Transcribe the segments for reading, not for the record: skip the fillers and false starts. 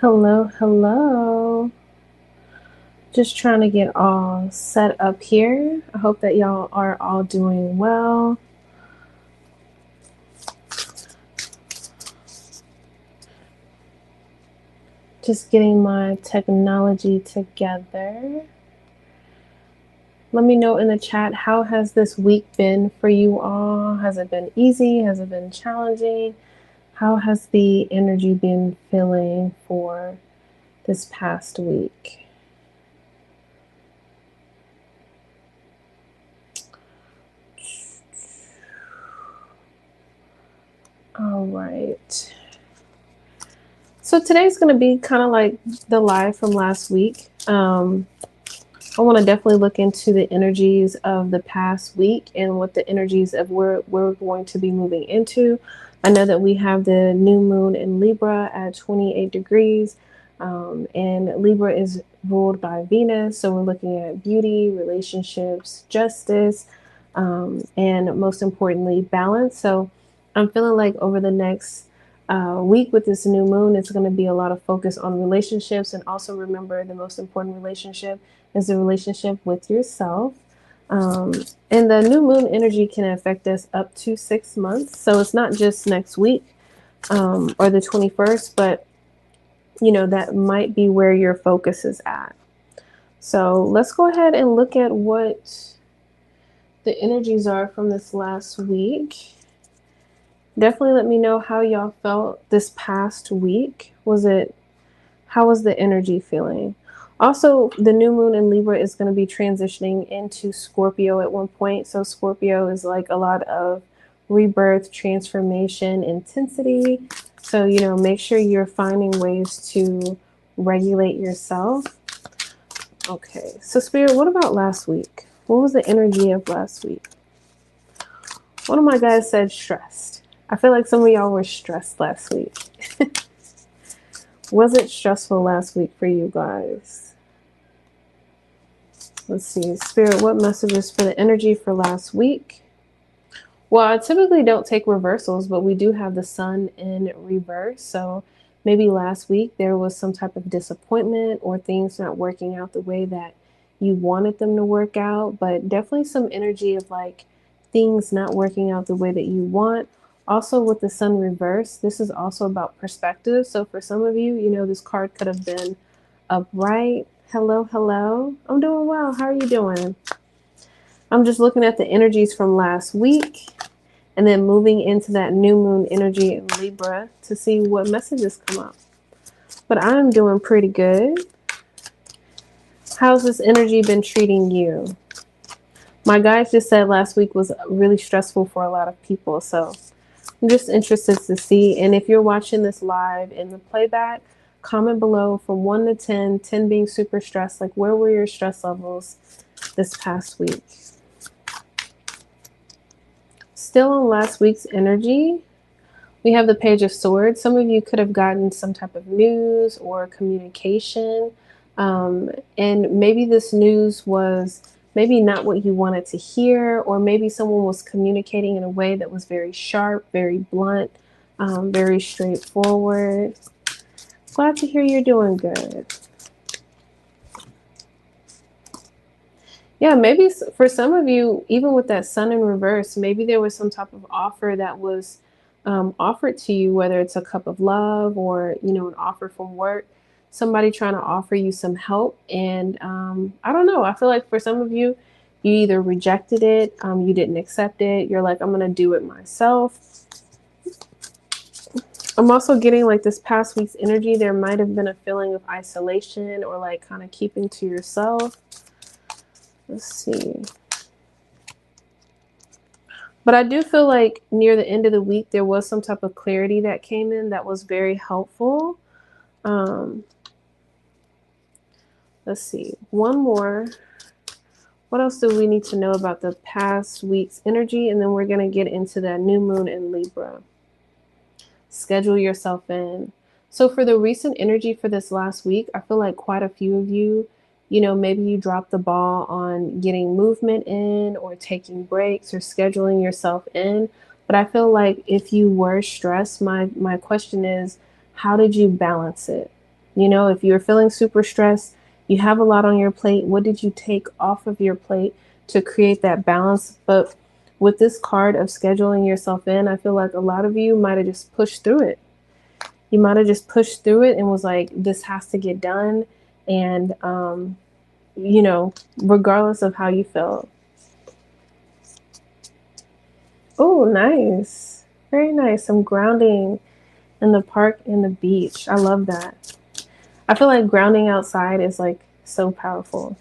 Hello, hello. Just trying to get all set up here. I hope that y'all are all doing well. Just getting my technology together. Let me know in the chat, how has this week been for you all? Has it been easy? Has it been challenging? How has the energy been feeling for this past week? All right. So today's going to be kind of like the live from last week. I want to definitely look into the energies of the past week and what the energies of where we're going to be moving into. I know that we have the new moon in Libra at 28 degrees, and Libra is ruled by Venus. So we're looking at beauty, relationships, justice, and most importantly, balance. So I'm feeling like over the next week with this new moon, it's going to be a lot of focus on relationships. And also remember, the most important relationship is the relationship with yourself. Um, and the new moon energy can affect us up to 6 months. So it's not just next week or the 21st, but that might be where your focus is at. So let's go ahead and look at what the energies are from this last week. Definitely let me know how y'all felt this past week. How was the energy feeling? Also, the new moon in Libra is going to be transitioning into Scorpio at one point. So Scorpio is like a lot of rebirth, transformation, intensity. So, make sure you're finding ways to regulate yourself. Okay. So Spirit, what about last week? What was the energy of last week? One of my guys said stressed. I feel like some of y'all were stressed last week. Was it stressful last week for you guys? Let's see. Spirit, what messages for the energy for last week? Well, I typically don't take reversals, but we do have the sun in reverse. So maybe last week there was some type of disappointment or things not working out the way that you wanted them to work out, but definitely some energy of like things not working out the way that you want. Also, with the sun reverse, this is also about perspective. So for some of you, this card could have been upright. Hello, hello. I'm doing well. How are you doing? I'm just looking at the energies from last week and then moving into that new moon energy in Libra to see what messages come up. But I'm doing pretty good. How's this energy been treating you? My guys just said last week was really stressful for a lot of people. So I'm just interested to see. And if you're watching this live in the playback, comment below from 1 to 10, 10 being super stressed. Like, where were your stress levels this past week? Still on last week's energy, we have the Page of Swords. Some of you could have gotten some type of news or communication. And maybe this news was maybe not what you wanted to hear, or maybe someone was communicating in a way that was very sharp, very blunt, very straightforward. Glad to hear you're doing good. Yeah, maybe for some of you, even with that sun in reverse, maybe there was some type of offer that was offered to you, whether it's a cup of love or, an offer from work, somebody trying to offer you some help. And I don't know, I feel like for some of you, you either rejected it, you didn't accept it. You're like, I'm going to do it myself. I'm also getting like this past week's energy. There might have been a feeling of isolation or like kind of keeping to yourself. Let's see. But I do feel like near the end of the week, there was some type of clarity that came in that was very helpful. Let's see. One more. What else do we need to know about the past week's energy? And then we're going to get into that new moon in Libra. Schedule yourself in. So for the recent energy for this last week, I feel like quite a few of you, maybe you dropped the ball on getting movement in or taking breaks or scheduling yourself in. But I feel like if you were stressed, my question is, how did you balance it? You know, if you're feeling super stressed, you have a lot on your plate, what did you take off of your plate to create that balance? But with this card of scheduling yourself in, I feel like a lot of you might have just pushed through it. You might have just pushed through it and was like, this has to get done. And, you know, regardless of how you felt. Oh, nice. Very nice. Some grounding in the park and the beach. I love that. I feel like grounding outside is like so powerful.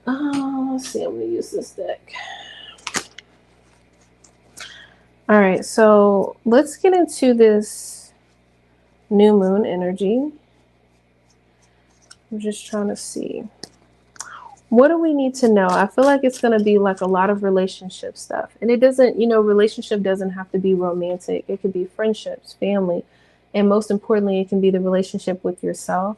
Let's see. I'm going to use this deck. All right. So let's get into this new moon energy. I'm just trying to see. What do we need to know? I feel like it's going to be like a lot of relationship stuff. And it doesn't, you know, relationship doesn't have to be romantic. It could be friendships, family. And most importantly, it can be the relationship with yourself.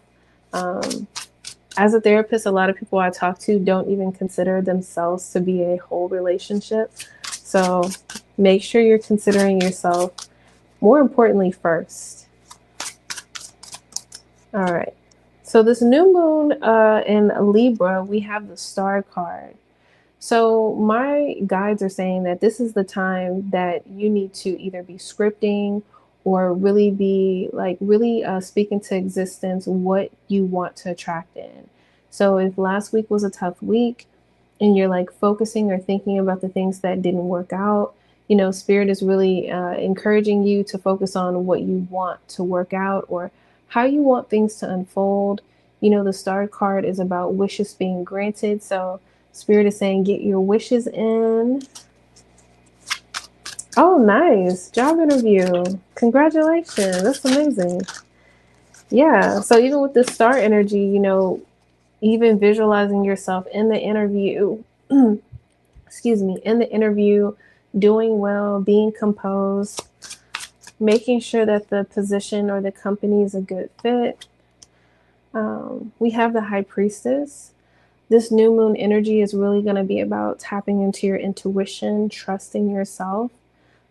As a therapist, a lot of people I talk to don't even consider themselves to be a whole relationship. So make sure you're considering yourself more importantly first. All right. So this new moon in Libra, we have the Star card. So my guides are saying that this is the time that you need to either be scripting or really be like really speak into existence what you want to attract in. So if last week was a tough week and you're like focusing or thinking about the things that didn't work out, you know, Spirit is really encouraging you to focus on what you want to work out or how you want things to unfold. You know, the Star card is about wishes being granted. So Spirit is saying, get your wishes in. Oh, nice. Job interview. Congratulations. That's amazing. Yeah. So even with the star energy, you know, even visualizing yourself in the interview, excuse me, in the interview, doing well, being composed, making sure that the position or the company is a good fit. We have the High Priestess. This new moon energy is really going to be about tapping into your intuition, trusting yourself.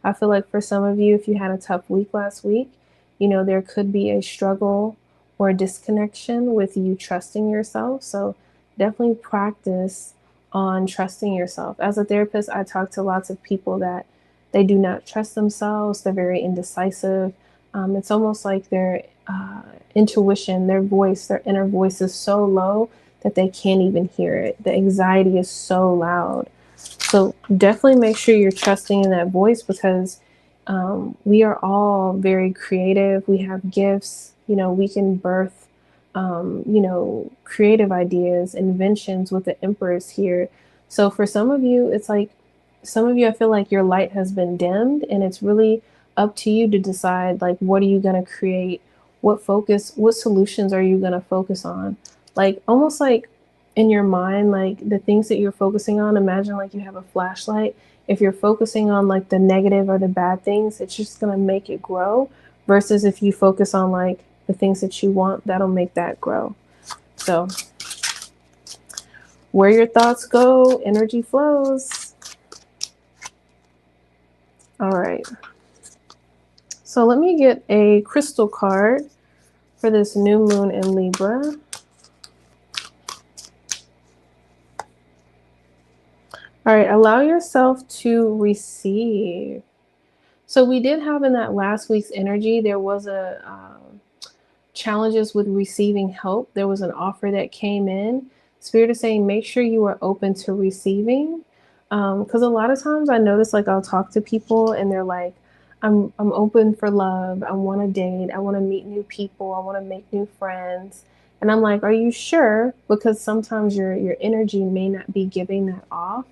I feel like for some of you, if you had a tough week last week, you know, there could be a struggle or a disconnection with you trusting yourself. So definitely practice on trusting yourself. As a therapist, I talk to lots of people that they do not trust themselves. They're very indecisive. It's almost like their intuition, their voice, their inner voice is so low that they can't even hear it. The anxiety is so loud. So definitely make sure you're trusting in that voice because we are all very creative. We have gifts. You know, we can birth, you know, creative ideas, inventions with the Empress here. So for some of you, it's like some of you, I feel like your light has been dimmed and it's really up to you to decide like what are you going to create, what solutions are you going to focus on, like almost like in your mind, like the things that you're focusing on, imagine like you have a flashlight. If you're focusing on like the negative or the bad things, it's just going to make it grow versus if you focus on like the things that you want, that'll make that grow. So where your thoughts go, energy flows. All right. So let me get a crystal card for this new moon in Libra. All right, allow yourself to receive. So we did have in that last week's energy, there was a challenges with receiving help. There was an offer that came in. Spirit is saying, make sure you are open to receiving. Because a lot of times I notice like I'll talk to people and they're like, I'm open for love. I want to date. I want to meet new people. I want to make new friends. And I'm like, are you sure? Because sometimes your energy may not be giving that off,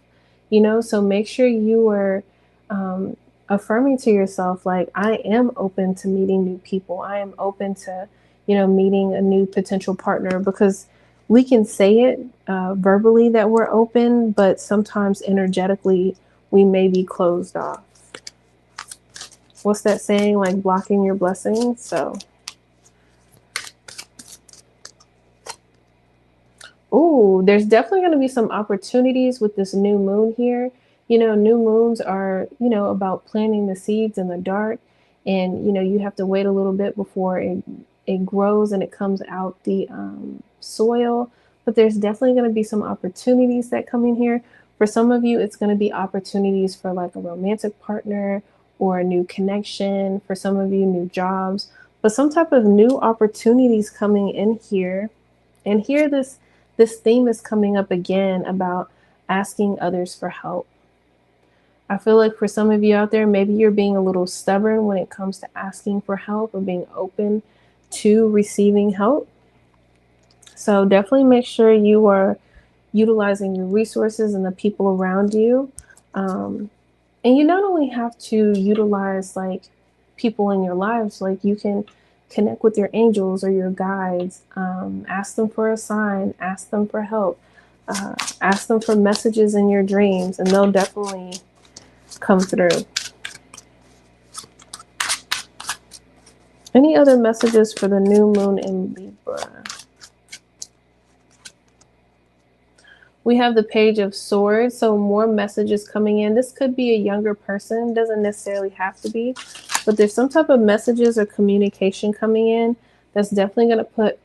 you know. So make sure you are affirming to yourself, like, I am open to meeting new people. I am open to, you know, meeting a new potential partner because we can say it verbally that we're open, but sometimes energetically we may be closed off. What's that saying? Like blocking your blessings. So, oh, there's definitely going to be some opportunities with this new moon here. You know, new moons are, you know, about planting the seeds in the dark. And, you know, you have to wait a little bit before it it grows and it comes out the soil. But there's definitely going to be some opportunities that come in here. For some of you, it's going to be opportunities for like a romantic partner or a new connection. For some of you, new jobs, but some type of new opportunities coming in here. And here this theme is coming up again about asking others for help. I feel like for some of you out there, maybe you're being a little stubborn when it comes to asking for help or being open to receiving help. So definitely make sure you are utilizing your resources and the people around you. And you not only have to utilize like people in your lives, like you can connect with your angels or your guides, ask them for a sign, ask them for help, ask them for messages in your dreams, and they'll definitely come through. Any other messages for the new moon in Libra? We have the Page of Swords, so more messages coming in. This could be a younger person, doesn't necessarily have to be, but there's some type of messages or communication coming in that's definitely going to put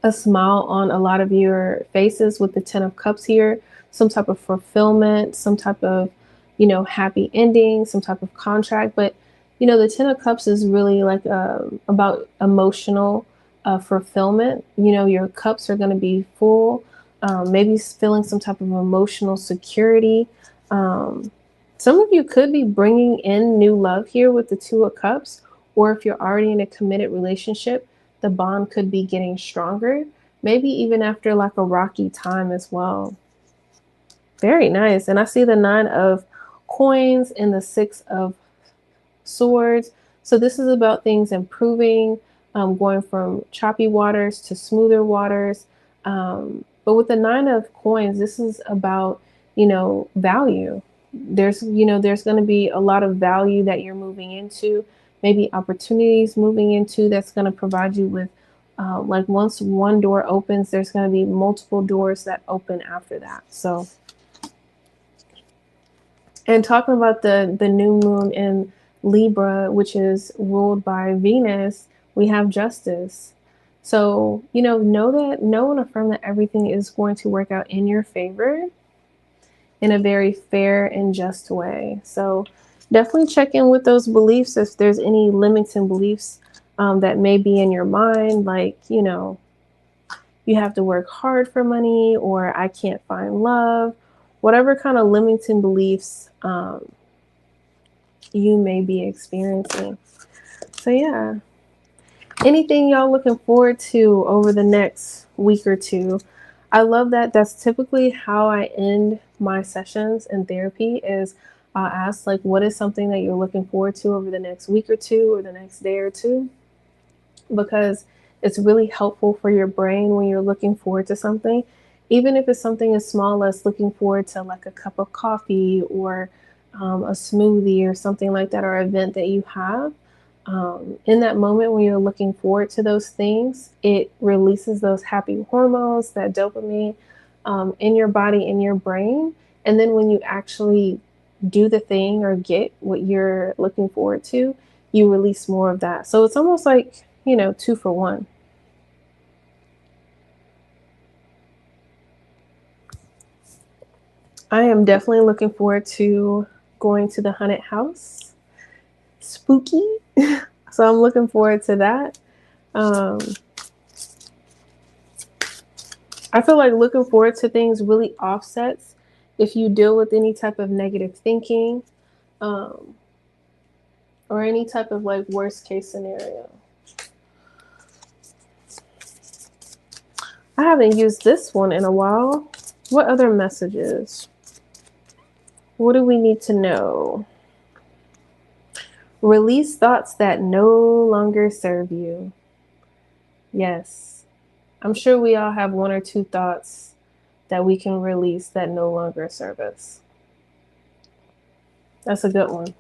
a smile on a lot of your faces with the Ten of Cups here. Some type of fulfillment, some type of, happy ending, some type of contract. But, the Ten of Cups is really like about emotional fulfillment. Your cups are going to be full. Maybe feeling some type of emotional security. Some of you could be bringing in new love here with the Two of Cups, or if you're already in a committed relationship, the bond could be getting stronger, maybe even after like a rocky time as well. Very nice. And I see the Nine of Coins and the Six of Swords. So this is about things improving, going from choppy waters to smoother waters. But with the Nine of Coins, this is about, value. There's going to be a lot of value that you're moving into, maybe opportunities moving into that's going to provide you with, like once one door opens, there's going to be multiple doors that open after that. So, and talking about the new moon in Libra, which is ruled by Venus, we have justice. So, know and affirm that everything is going to work out in your favor in a very fair and just way. So definitely check in with those beliefs if there's any limiting beliefs that may be in your mind, like, you have to work hard for money, or I can't find love, whatever kind of limiting beliefs you may be experiencing. So yeah, anything y'all looking forward to over the next week or two? I love that. That's typically how I end my sessions in therapy is I'll ask like, what is something that you're looking forward to over the next week or two or the next day or two? Because it's really helpful for your brain when you're looking forward to something, even if it's something as small as looking forward to like a cup of coffee or a smoothie or something like that, or event that you have. In that moment when you're looking forward to those things, it releases those happy hormones, that dopamine in your body, in your brain. And then when you actually do the thing or get what you're looking forward to, you release more of that. So it's almost like, 2 for 1. I am definitely looking forward to going to the haunted house. Spooky. So I'm looking forward to that. I feel like looking forward to things really offsets if you deal with any type of negative thinking or any type of like worst case scenario. I haven't used this one in a while. What other messages? What do we need to know? Release thoughts that no longer serve you. Yes. I'm sure we all have one or two thoughts that we can release that no longer serve us. That's a good one.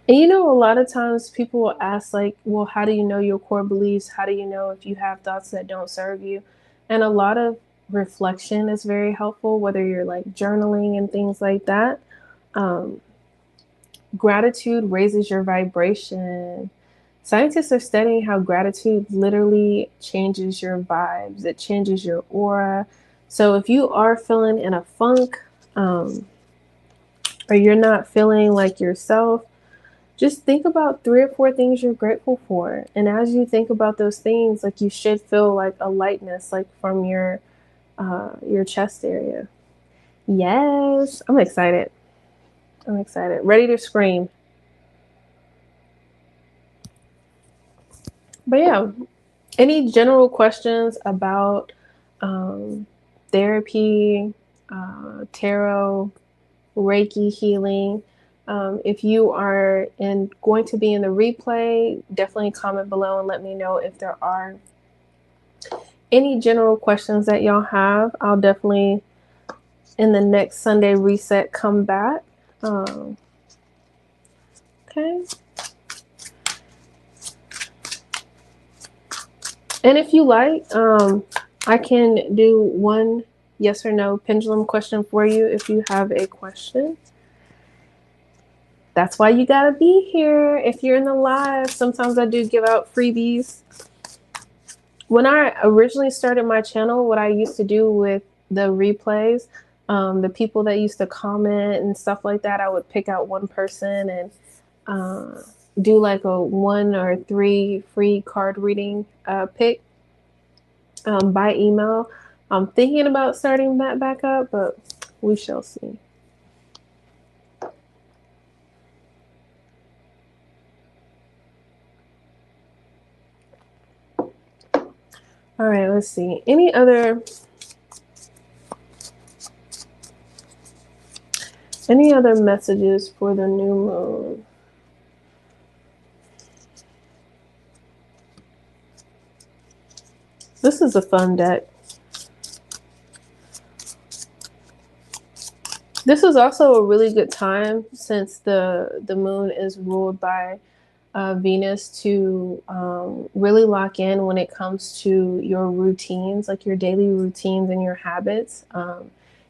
And a lot of times people will ask like, well, how do you know your core beliefs? How do you know if you have thoughts that don't serve you? And a lot of reflection is very helpful, whether you're like journaling and things like that. Gratitude raises your vibration. Scientists are studying how gratitude literally changes your vibes. It changes your aura. So if you are feeling in a funk, or you're not feeling like yourself, just think about 3 or 4 things you're grateful for. And as you think about those things, like, you should feel like a lightness, like from your chest area. Yes, I'm excited. I'm excited. Ready to scream. But yeah, any general questions about therapy, tarot, Reiki healing? If you are going to be in the replay, definitely comment below and let me know if there are any general questions that y'all have. I'll definitely, in the next Sunday reset, come back. Okay. And if you like, I can do one yes or no pendulum question for you if you have a question. That's why you gotta be here. If you're in the live, sometimes I do give out freebies. When I originally started my channel, what I used to do with the replays, the people that used to comment and stuff like that, I would pick out one person and do like a 1 or 3 free card reading pick by email. I'm thinking about starting that back up, but we shall see. All right, let's see. Any other messages for the new moon? This is a fun deck. This is also a really good time, since the moon is ruled by Venus, to really lock in when it comes to your routines, like your daily routines and your habits.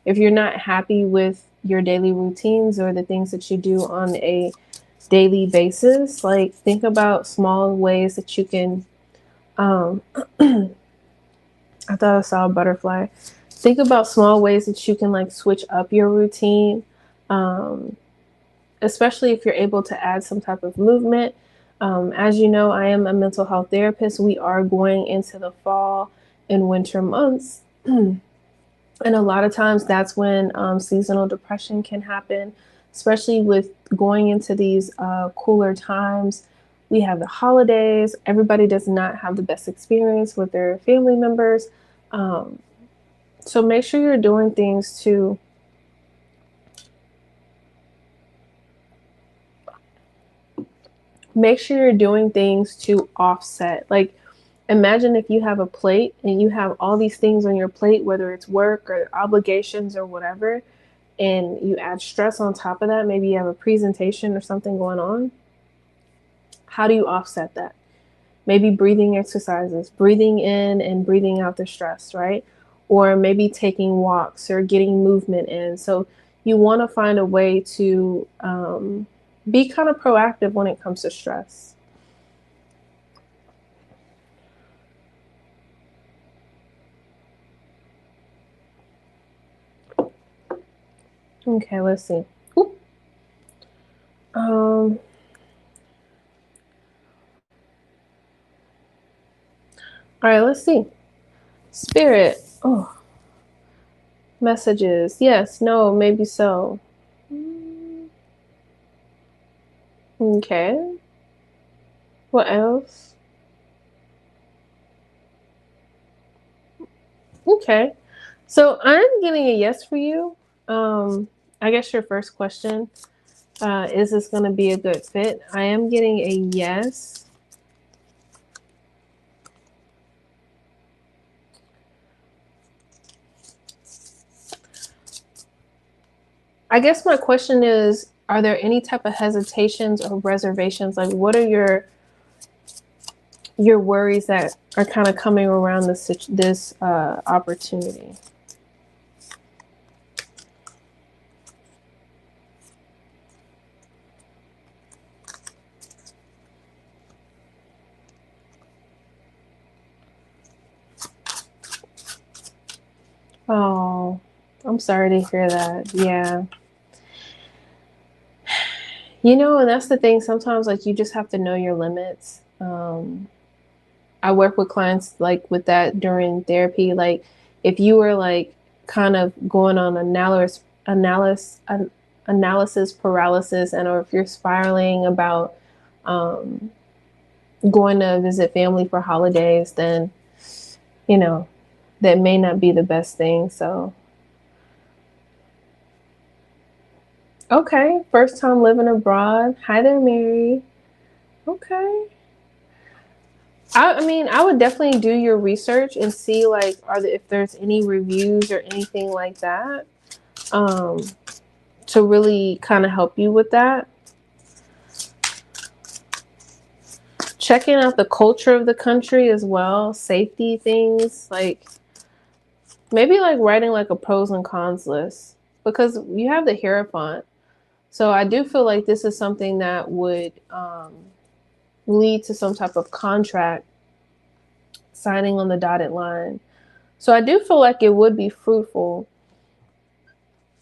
If you're not happy with your daily routines or the things that you do on a daily basis, like, think about small ways that you can I thought I saw a butterfly. Think about small ways that you can, like, switch up your routine, especially if you're able to add some type of movement. As you know, I am a mental health therapist. We are going into the fall and winter months. And a lot of times that's when seasonal depression can happen, especially with going into these cooler times. We have the holidays. Everybody does not have the best experience with their family members. So make sure you're doing things to offset. Like, imagine if you have a plate and you have all these things on your plate, whether it's work or obligations or whatever, and you add stress on top of that. Maybe you have a presentation or something going on. How do you offset that? Maybe breathing exercises, breathing in and breathing out the stress, right? Or maybe taking walks or getting movement in. So you want to find a way to be kind of proactive when it comes to stress. Okay, let's see. All right, let's see. Spirit. Oh, messages. Yes, no, maybe so. Okay. What else? Okay. So I'm getting a yes for you. I guess your first question, is this going to be a good fit? I am getting a yes. I guess my question is, are there any type of hesitations or reservations? Like, what are your worries that are kind of coming around this opportunity? Oh, I'm sorry to hear that. Yeah. And that's the thing. Sometimes, like, you just have to know your limits. I work with clients like with that during therapy. Like, if you were like kind of going on analysis paralysis, and or if you're spiraling about um, going to visit family for holidays, then you know that may not be the best thing. So, okay, first time living abroad. Hi there, Mary. Okay. I mean, I would definitely do your research and see like if there's any reviews or anything like that, um, to really kind of help you with that. Checking out the culture of the country as well, safety things, like maybe like writing like a pros and cons list, because you have the Hierophant. So I do feel like this is something that would lead to some type of contract signing on the dotted line. So I do feel like it would be fruitful,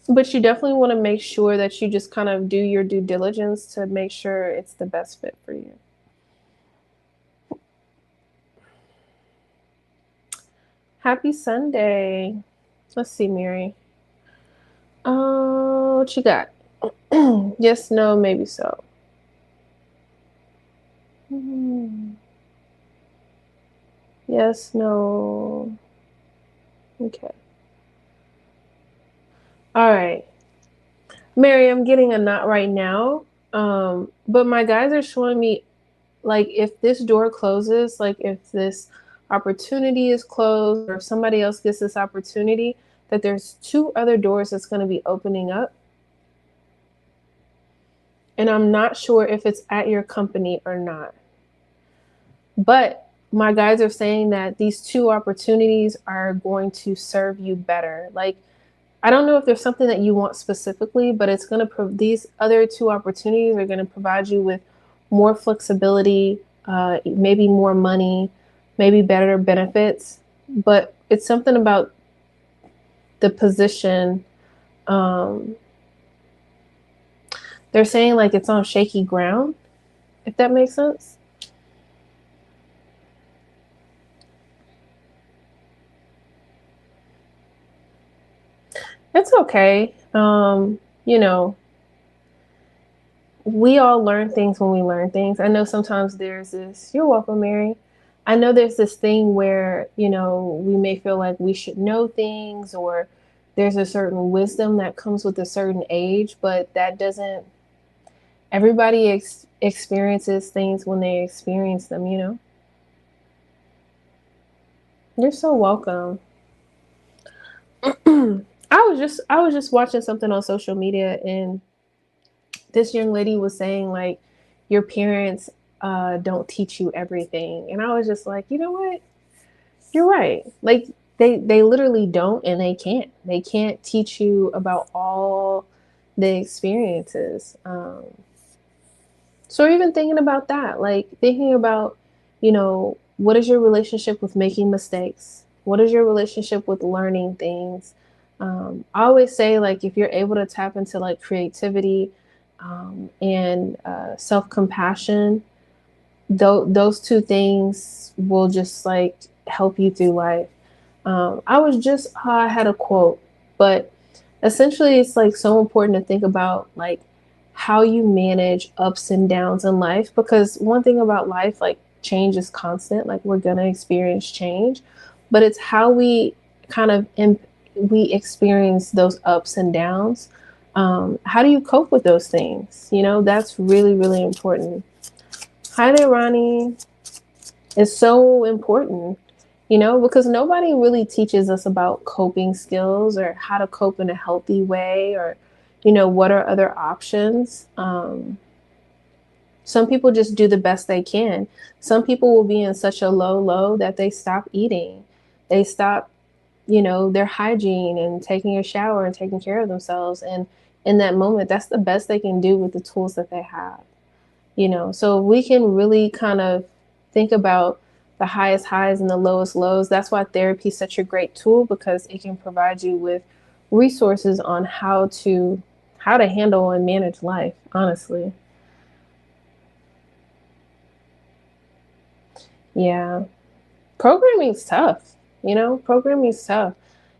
but you definitely want to make sure that you just kind of do your due diligence to make sure it's the best fit for you. Happy Sunday. Let's see, Mary. Oh, what you got? Yes, no, maybe so. Yes, no. Okay. All right. Mary, I'm getting a not right now. But my guys are showing me like if this door closes, like if this opportunity is closed or if somebody else gets this opportunity, that there's two other doors that's going to be opening up. And I'm not sure if it's at your company or not. But my guys are saying that these two opportunities are going to serve you better. Like, I don't know if there's something that you want specifically, but it's going to these other two opportunities are going to provide you with more flexibility, maybe more money, maybe better benefits. But it's something about the position. Um, they're saying like it's on shaky ground, if that makes sense. It's okay. You know, we all learn things when we learn things. I know sometimes there's this, you're welcome, Mary. I know there's this thing where, we may feel like we should know things, or there's a certain wisdom that comes with a certain age, but that doesn't, everybody experiences things when they experience them. You're so welcome. I was just watching something on social media, and this young lady was saying like your parents don't teach you everything, and I was just like, you know what, you're right. Like they literally don't, and they can't teach you about all the experiences. So even thinking about that, like thinking about, what is your relationship with making mistakes? What is your relationship with learning things? I always say, like, if you're able to tap into like creativity and self compassion, those two things will just like help you through life. I had a quote, but essentially it's like so important to think about like how you manage ups and downs in life, because one thing about life, like, change is constant. Like, we're going to experience change, but it's how we kind of we experience those ups and downs. How do you cope with those things? That's really, really important. Hi there, Ronnie. It's so important, because nobody really teaches us about coping skills or how to cope in a healthy way, or, what are other options. Some people just do the best they can. Some people will be in such a low that they stop eating. They stop, their hygiene and taking a shower and taking care of themselves. And in that moment, that's the best they can do with the tools that they have. So we can really kind of think about the highest highs and the lowest lows. That's why therapy is such a great tool, because it can provide you with resources on how to handle and manage life, honestly. Yeah. Programming's tough, programming's tough.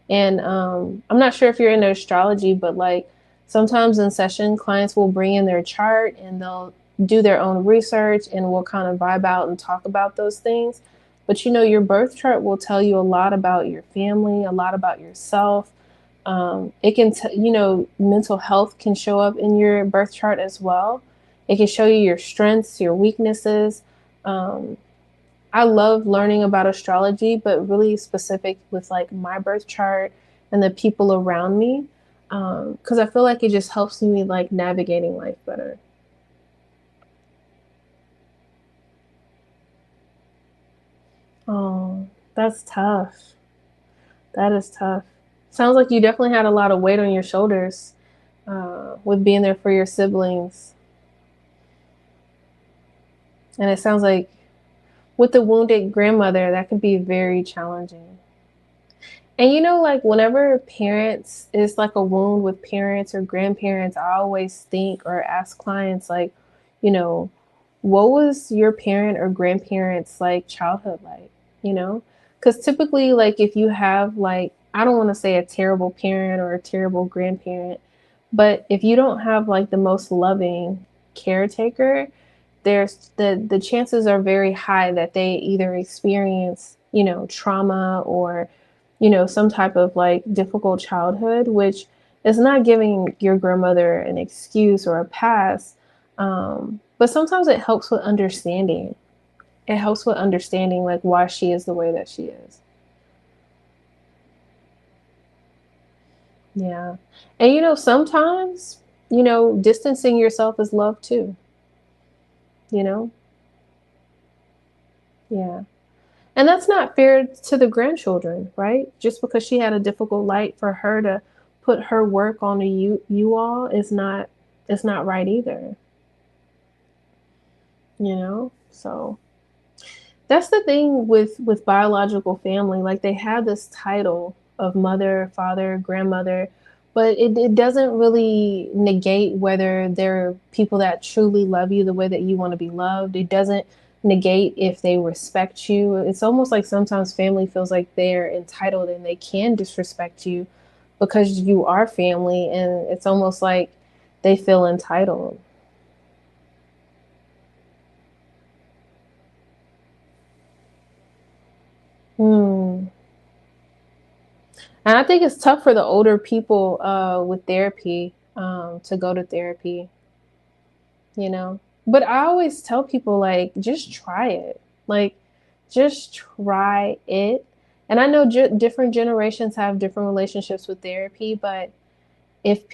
And I'm not sure if you're into astrology, but like sometimes in session, clients will bring in their chart and they'll do their own research and we'll kind of vibe out and talk about those things. But your birth chart will tell you a lot about your family, a lot about yourself. It can, mental health can show up in your birth chart as well. It can show you your strengths, your weaknesses. Um, I love learning about astrology, but really specific with like my birth chart and the people around me, because I feel like it just helps me like navigating life better. Oh, that's tough. That is tough. Sounds like you definitely had a lot of weight on your shoulders with being there for your siblings, and it sounds like with the wounded grandmother, that could be very challenging. And like whenever parents is like a wound with parents or grandparents, I always think or ask clients like, you know, what was your parent or grandparents like childhood like, you know? Cuz typically like if you have like I don't want to say a terrible parent or a terrible grandparent, but if you don't have like the most loving caretaker, there's the chances are very high that they either experience, trauma or, some type of like difficult childhood, which is not giving your grandmother an excuse or a pass. But sometimes it helps with understanding. It helps with understanding like why she is the way that she is. Yeah. And sometimes, distancing yourself is love too, you know? Yeah. And that's not fair to the grandchildren, right? Just because she had a difficult life, for her to put her work on to you all is not, it's not right either, So that's the thing with biological family. Like they have this title of mother, father, grandmother, but it doesn't really negate whether they're people that truly love you the way that you want to be loved. It doesn't negate if they respect you. It's almost like sometimes family feels like they're entitled and they can disrespect you because you are family, and it's almost like they feel entitled. Hmm. And I think it's tough for the older people with therapy, to go to therapy, you know. But I always tell people like, just try it. Like, just try it. And I know different generations have different relationships with therapy, but if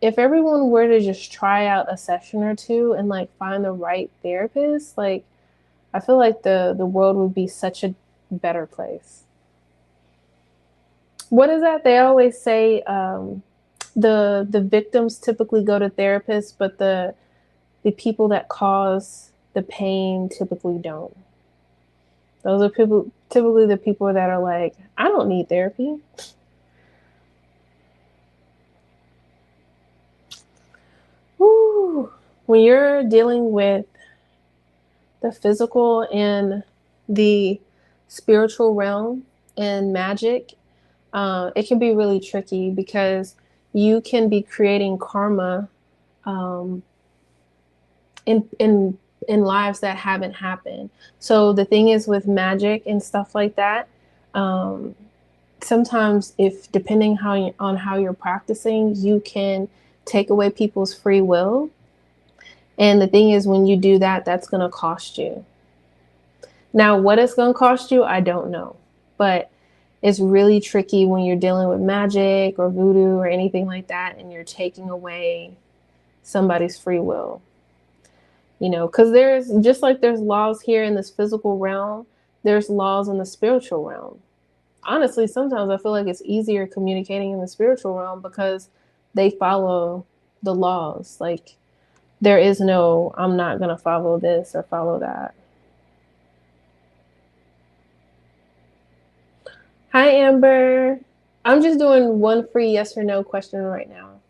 everyone were to just try out a session or two and like find the right therapist, like I feel like the world would be such a better place. What is that? They always say the victims typically go to therapists, but the people that cause the pain typically don't. Those are people typically the people that are like, I don't need therapy. Woo. When you're dealing with the physical and the spiritual realm and magic, it can be really tricky because you can be creating karma um, in lives that haven't happened. So the thing is with magic and stuff like that, um, sometimes if depending on how you're practicing, you can take away people's free will. And the thing is, when you do that, that's going to cost you. Now, what it's going to cost you, I don't know, but it's really tricky when you're dealing with magic or voodoo or anything like that, and you're taking away somebody's free will. Because there's just like there's laws here in this physical realm, there's laws in the spiritual realm. Honestly, sometimes I feel like it's easier communicating in the spiritual realm because they follow the laws. Like there is no, I'm not going to follow this or follow that. Hi, Amber. I'm just doing one free yes or no question right now.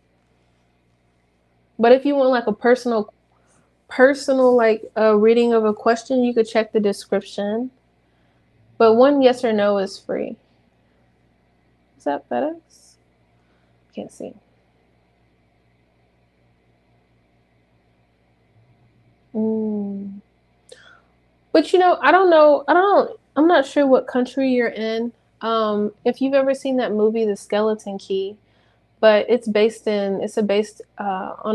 But if you want like a personal like a reading of a question, you could check the description. But one yes or no is free. Is that FedEx? Can't see. Mm. But I don't know. I'm not sure what country you're in. If you've ever seen that movie, The Skeleton Key, but it's based on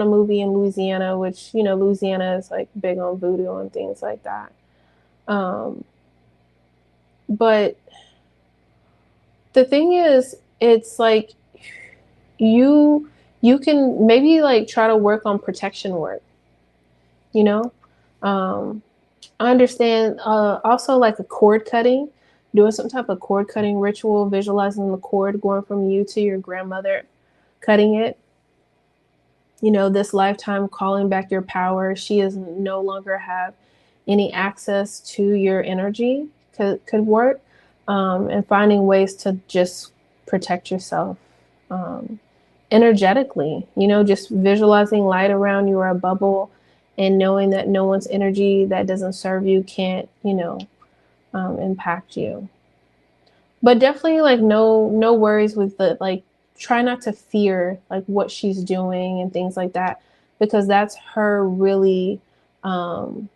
a movie in Louisiana, which Louisiana is like big on voodoo and things like that. Um, but the thing is, it's like you you can maybe like try to work on protection work. You know, um, I understand. Also, like a cord cutting, doing some type of cord cutting ritual, visualizing the cord going from you to your grandmother, cutting it. This lifetime calling back your power. She is no longer have any access to your energy. Could work, and finding ways to just protect yourself energetically. Just visualizing light around you or a bubble, and knowing that no one's energy that doesn't serve you can't impact you. But definitely like no worries with the like try not to fear like what she's doing and things like that, because that's her really um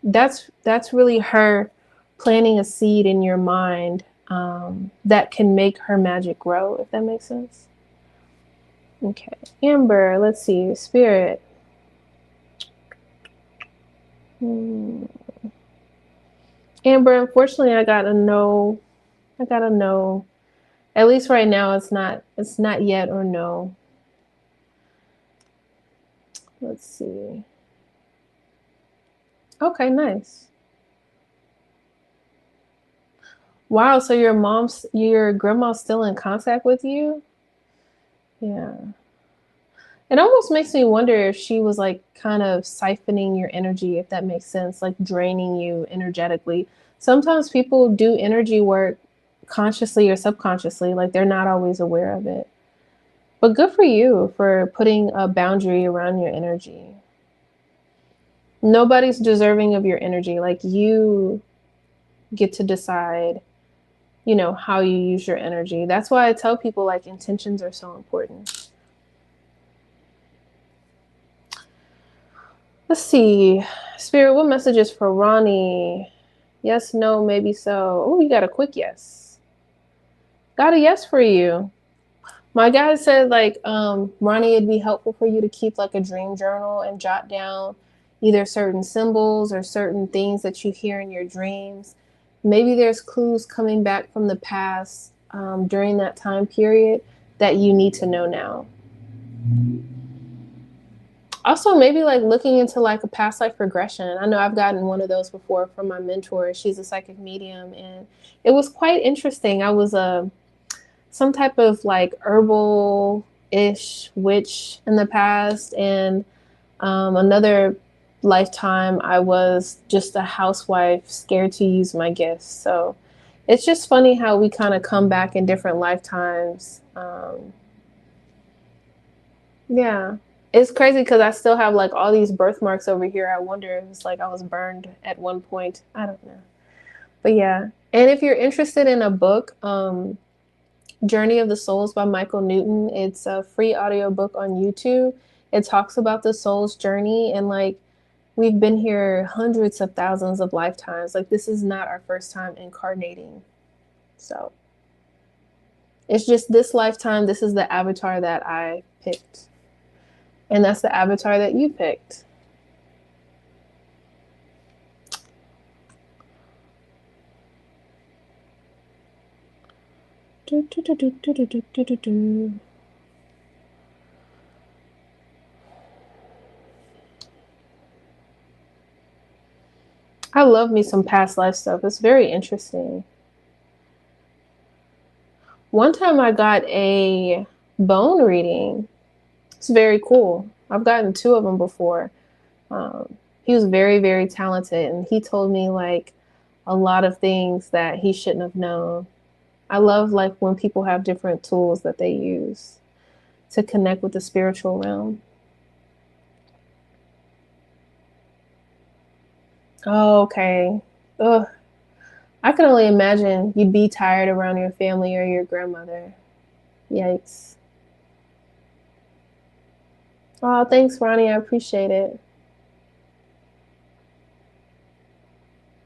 that's really her planting a seed in your mind that can make her magic grow, if that makes sense. Okay, Amber, let's see, spirit. hmm. Amber, unfortunately I got a no. At least right now it's not yet or no. Let's see. Okay, nice. Wow, so your grandma's still in contact with you? Yeah. It almost makes me wonder if she was like kind of siphoning your energy, if that makes sense, like draining you energetically. Sometimes people do energy work consciously or subconsciously, like they're not always aware of it. But good for you for putting a boundary around your energy. Nobody's deserving of your energy. Like you get to decide how you use your energy. That's why I tell people like intentions are so important. Let's see. Spirit, what message is for Ronnie? Yes, no, maybe so. Oh, you got a quick yes. Got a yes for you. My guy said like Ronnie, it'd be helpful for you to keep like a dream journal and jot down either certain symbols or certain things that you hear in your dreams. Maybe there's clues coming back from the past during that time period that you need to know now. Also, maybe like looking into like a past life regression. I know I've gotten one of those before from my mentor. She's a psychic medium, and it was quite interesting. I was some type of like herbal ish witch in the past, and another lifetime I was just a housewife scared to use my gifts. So it's just funny how we kind of come back in different lifetimes. Yeah. It's crazy because I still have like all these birthmarks over here. I wonder if it's like I was burned at one point. I don't know. But yeah. And if you're interested in a book, Journey of the Souls by Michael Newton, it's a free audiobook on YouTube. It talks about the soul's journey, and like we've been here hundreds of thousands of lifetimes. Like this is not our first time incarnating. So it's just this lifetime, this is the avatar that I picked. And that's the avatar that you picked. Do, do, do, do, do, do, do, do, do. I love me some past life stuff. It's very interesting. One time I got a bone reading. It's very cool. I've gotten two of them before. He was very, very talented, and he told me like a lot of things that he shouldn't have known. I love like when people have different tools that they use to connect with the spiritual realm. Oh, okay. Ugh. I can only imagine you'd be tired around your family or your grandmother. Yikes. Oh, thanks, Ronnie. I appreciate it.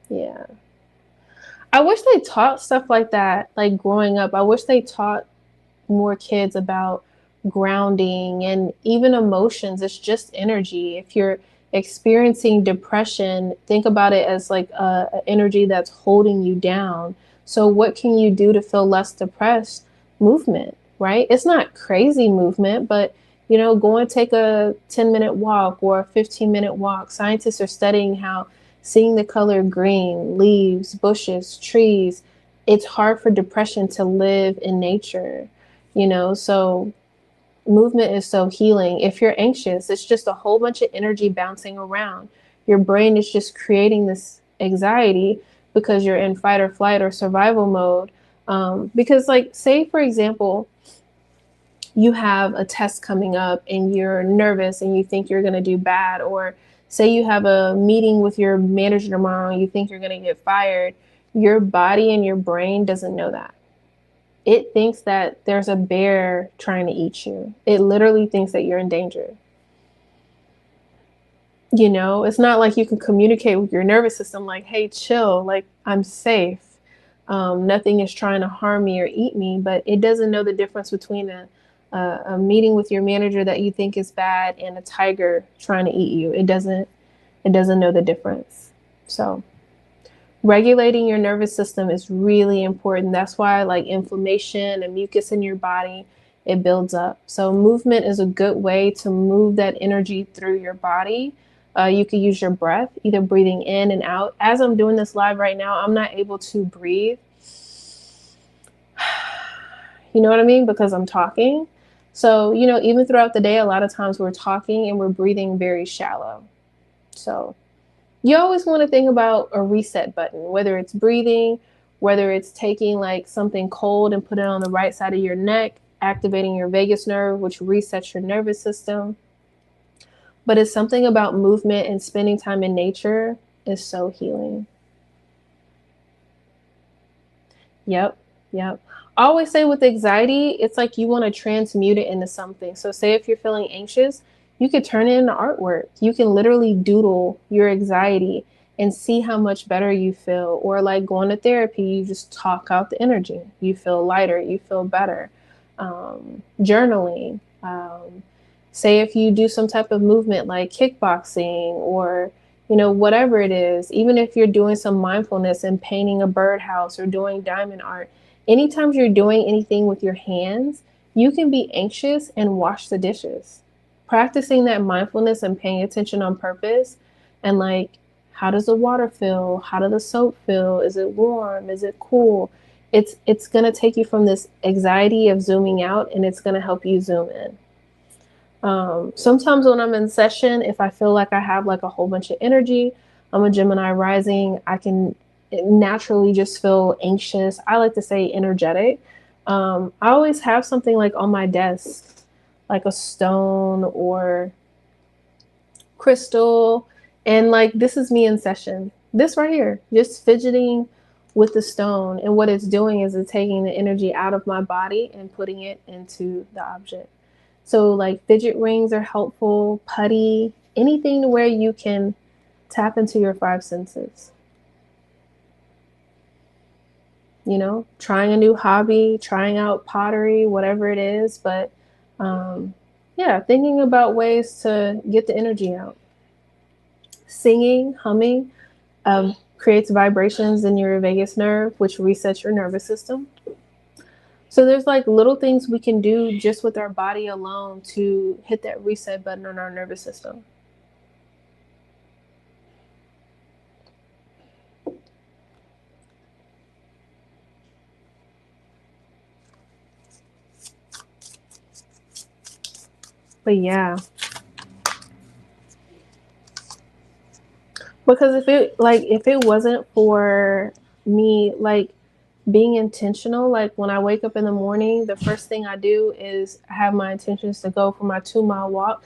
Yeah. I wish they taught stuff like that, like growing up. I wish they taught more kids about grounding and even emotions. It's just energy. If you're experiencing depression, think about it as like a energy that's holding you down. So what can you do to feel less depressed? Movement, right? It's not crazy movement, but go and take a 10-minute walk or a 15-minute walk. Scientists are studying how seeing the color green, leaves, bushes, trees, it's hard for depression to live in nature. So movement is so healing. If you're anxious, it's just a whole bunch of energy bouncing around. Your brain is just creating this anxiety because you're in fight or flight or survival mode. Because, like, say for example, you have a test coming up and you're nervous and you think you're going to do bad, or say you have a meeting with your manager tomorrow and you think you're going to get fired. Your body and your brain doesn't know that. It thinks that there's a bear trying to eat you. It literally thinks that you're in danger. It's not like you can communicate with your nervous system like, hey, chill, like, I'm safe. Nothing is trying to harm me or eat me, but it doesn't know the difference between a meeting with your manager that you think is bad and a tiger trying to eat you. It doesn't know the difference. So regulating your nervous system is really important. That's why like inflammation and mucus in your body, it builds up. So movement is a good way to move that energy through your body. You could use your breath, either breathing in and out. As I'm doing this live right now, I'm not able to breathe. You know what I mean? Because I'm talking. So, even throughout the day, a lot of times we're talking and we're breathing very shallow. So you always want to think about a reset button, whether it's breathing, whether it's taking like something cold and put it on the right side of your neck, activating your vagus nerve, which resets your nervous system. But it's something about movement, and spending time in nature is so healing. Yep. Yep. I always say with anxiety, it's like you want to transmute it into something. So say if you're feeling anxious, you could turn it into artwork. You can literally doodle your anxiety and see how much better you feel. Or like going to therapy, you just talk out the energy. You feel lighter, you feel better. Journaling. Say if you do some type of movement like kickboxing or whatever it is, even if you're doing some mindfulness and painting a birdhouse or doing diamond art, anytime you're doing anything with your hands, you can be anxious and wash the dishes. Practicing that mindfulness and paying attention on purpose, and like, how does the water feel? How does the soap feel? Is it warm? Is it cool? It's gonna take you from this anxiety of zooming out, and it's gonna help you zoom in. Sometimes when I'm in session, if I feel like I have like a whole bunch of energy, I'm a Gemini rising, I can naturally just feel anxious. I like to say energetic. I always have something like on my desk, like a stone or crystal. And like, this is me in session. This right here, just fidgeting with the stone. And what it's doing is it's taking the energy out of my body and putting it into the object. So like fidget rings are helpful, putty, anything where you can tap into your five senses. Trying a new hobby, trying out pottery, whatever it is. But yeah, thinking about ways to get the energy out. Singing, humming, creates vibrations in your vagus nerve, which resets your nervous system. So there's like little things we can do just with our body alone to hit that reset button on our nervous system. But yeah, because if it wasn't for me like being intentional. Like when I wake up in the morning, the first thing I do is I have my intentions to go for my 2 mile walk.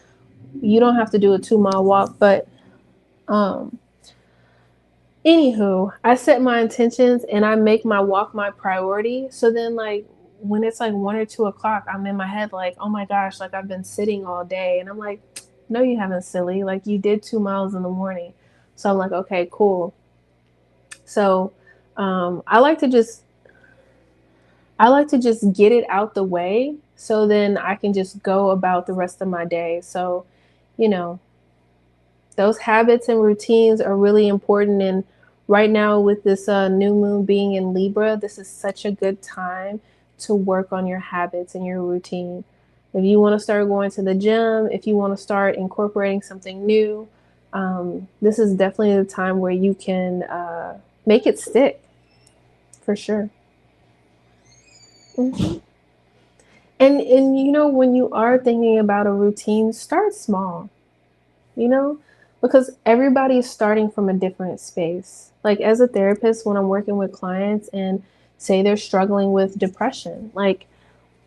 You don't have to do a 2 mile walk, but um, anywho, I set my intentions and I make my walk my priority. So then, like, when it's like 1 or 2 o'clock, I'm in my head like, oh my gosh, like I've been sitting all day. And I'm like, no, you haven't, silly. Like, you did 2 miles in the morning. So I'm like, okay, cool. So I like to just get it out the way so then I can just go about the rest of my day. So, you know, those habits and routines are really important. And right now, with this new moon being in Libra, this is such a good time to work on your habits and your routine. If you want to start going to the gym, if you want to start incorporating something new, this is definitely the time where you can make it stick for sure. Mm-hmm. And you know, when you are thinking about a routine, start small, you know, because everybody is starting from a different space. Like as a therapist, when I'm working with clients and say they're struggling with depression, like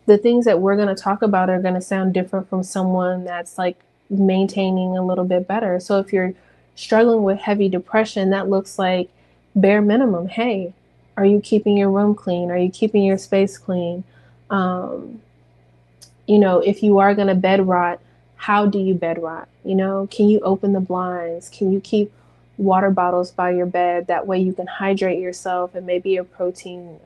the things that we're going to talk about are going to sound different from someone that's like maintaining a little bit better. So if you're struggling with heavy depression, that looks like bare minimum. Hey, are you keeping your room clean? Are you keeping your space clean? Um, you know, if you are going to bed rot, how do you bed rot? You know, can you open the blinds? Can you keep water bottles by your bed? That way you can hydrate yourself and maybe a protein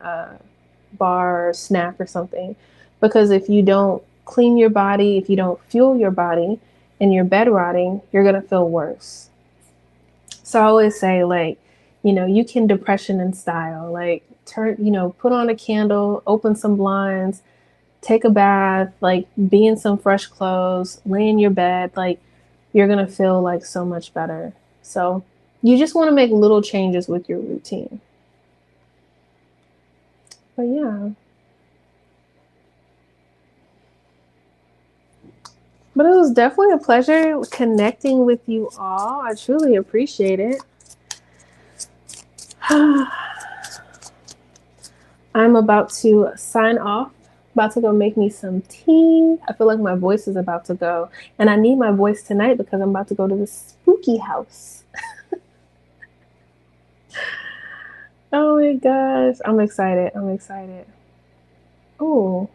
bar or snack or something. Because if you don't clean your body, if you don't fuel your body and you're bed rotting, you're going to feel worse. So I always say, like, you know, you can depression in style. Like, put on a candle, open some blinds, take a bath, like be in some fresh clothes, lay in your bed, like you're gonna feel like so much better. So you just want to make little changes with your routine. But yeah. But it was definitely a pleasure connecting with you all. I truly appreciate it. I'm about to sign off. About to go make me some tea. I feel like my voice is about to go. And I need my voice tonight because I'm about to go to the spooky house. Oh my gosh. I'm excited. I'm excited. Oh.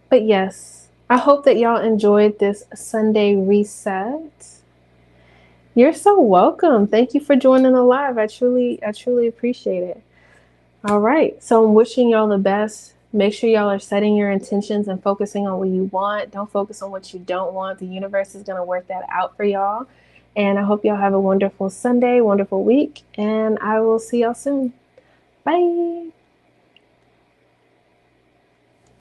But yes, I hope that y'all enjoyed this Sunday reset. You're so welcome. Thank you for joining the live. I truly appreciate it. All right. So I'm wishing y'all the best. Make sure y'all are setting your intentions and focusing on what you want. Don't focus on what you don't want. The universe is going to work that out for y'all. And I hope y'all have a wonderful Sunday, wonderful week, and I will see y'all soon. Bye.